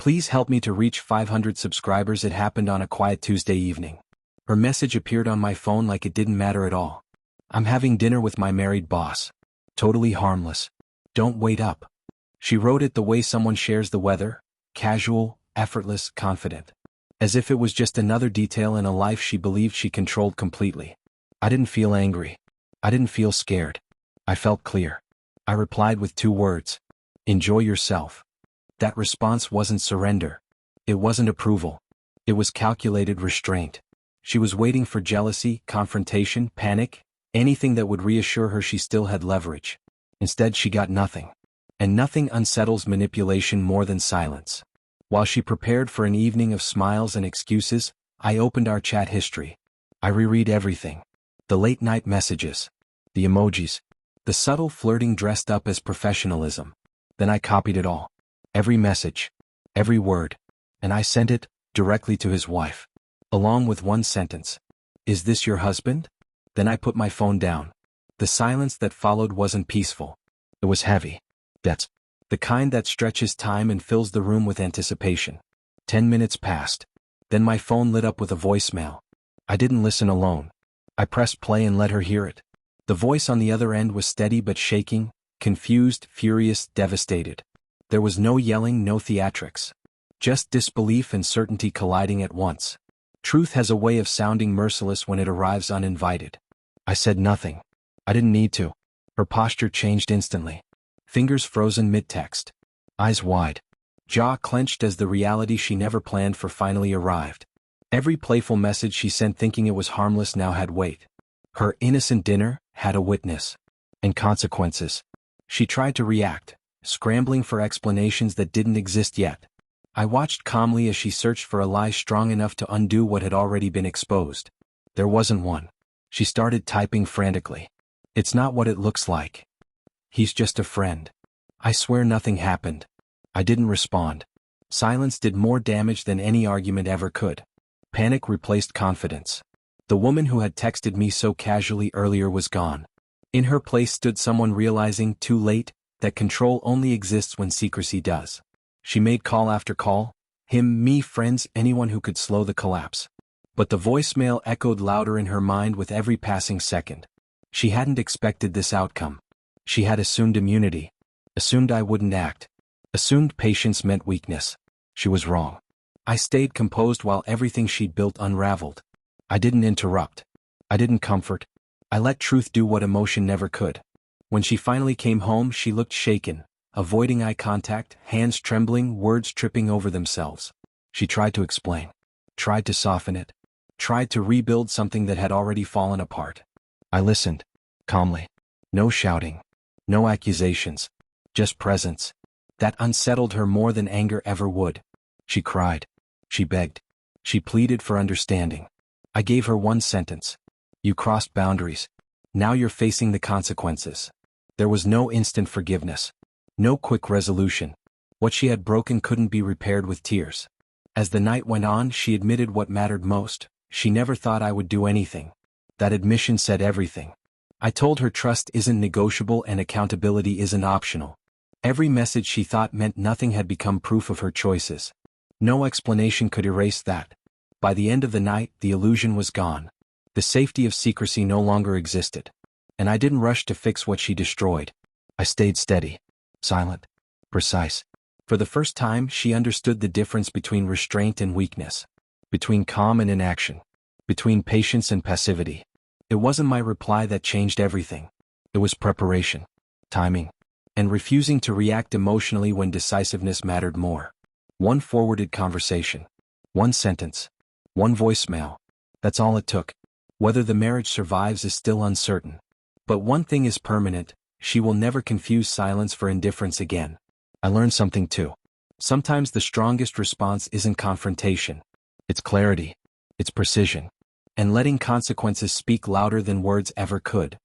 Please help me to reach 500 subscribers. It happened on a quiet Tuesday evening. Her message appeared on my phone like it didn't matter at all. I'm having dinner with my married boss. Totally harmless. Don't wait up. She wrote it the way someone shares the weather, casual, effortless, confident. As if it was just another detail in a life she believed she controlled completely. I didn't feel angry. I didn't feel scared. I felt clear. I replied with 2 words. Enjoy yourself. That response wasn't surrender. It wasn't approval. It was calculated restraint. She was waiting for jealousy, confrontation, panic, anything that would reassure her she still had leverage. Instead, she got nothing. And nothing unsettles manipulation more than silence. While she prepared for an evening of smiles and excuses, I opened our chat history. I reread everything. The late-night messages. The emojis. The subtle flirting dressed up as professionalism. Then I copied it all. Every message. Every word. And I sent it, directly to his wife. Along with one sentence. Is this your husband? Then I put my phone down. The silence that followed wasn't peaceful. It was heavy. That's the kind that stretches time and fills the room with anticipation. 10 minutes passed. Then my phone lit up with a voicemail. I didn't listen alone. I pressed play and let her hear it. The voice on the other end was steady but shaking, confused, furious, devastated. There was no yelling, no theatrics. Just disbelief and certainty colliding at once. Truth has a way of sounding merciless when it arrives uninvited. I said nothing. I didn't need to. Her posture changed instantly. Fingers frozen mid-text. Eyes wide. Jaw clenched as the reality she never planned for finally arrived. Every playful message she sent thinking it was harmless now had weight. Her innocent dinner had a witness. And consequences. She tried to react, scrambling for explanations that didn't exist yet. I watched calmly as she searched for a lie strong enough to undo what had already been exposed. There wasn't one. She started typing frantically. It's not what it looks like. He's just a friend. I swear nothing happened. I didn't respond. Silence did more damage than any argument ever could. Panic replaced confidence. The woman who had texted me so casually earlier was gone. In her place stood someone realizing, too late, that control only exists when secrecy does. She made call after call, him, me, friends, anyone who could slow the collapse. But the voicemail echoed louder in her mind with every passing second. She hadn't expected this outcome. She had assumed immunity. Assumed I wouldn't act. Assumed patience meant weakness. She was wrong. I stayed composed while everything she'd built unraveled. I didn't interrupt. I didn't comfort. I let truth do what emotion never could. When she finally came home, she looked shaken, avoiding eye contact, hands trembling, words tripping over themselves. She tried to explain. Tried to soften it. Tried to rebuild something that had already fallen apart. I listened. Calmly. No shouting. No accusations. Just presence. That unsettled her more than anger ever would. She cried. She begged. She pleaded for understanding. I gave her one sentence. You crossed boundaries. Now you're facing the consequences. There was no instant forgiveness. No quick resolution. What she had broken couldn't be repaired with tears. As the night went on, she admitted what mattered most. She never thought I would do anything. That admission said everything. I told her trust isn't negotiable and accountability isn't optional. Every message she thought meant nothing had become proof of her choices. No explanation could erase that. By the end of the night, the illusion was gone. The safety of secrecy no longer existed. And I didn't rush to fix what she destroyed. I stayed steady. Silent. Precise. For the first time, she understood the difference between restraint and weakness. Between calm and inaction. Between patience and passivity. It wasn't my reply that changed everything. It was preparation. Timing. And refusing to react emotionally when decisiveness mattered more. One forwarded conversation. One sentence. One voicemail. That's all it took. Whether the marriage survives is still uncertain. But one thing is permanent, she will never confuse silence for indifference again. I learned something too. Sometimes the strongest response isn't confrontation. It's clarity. It's precision. And letting consequences speak louder than words ever could.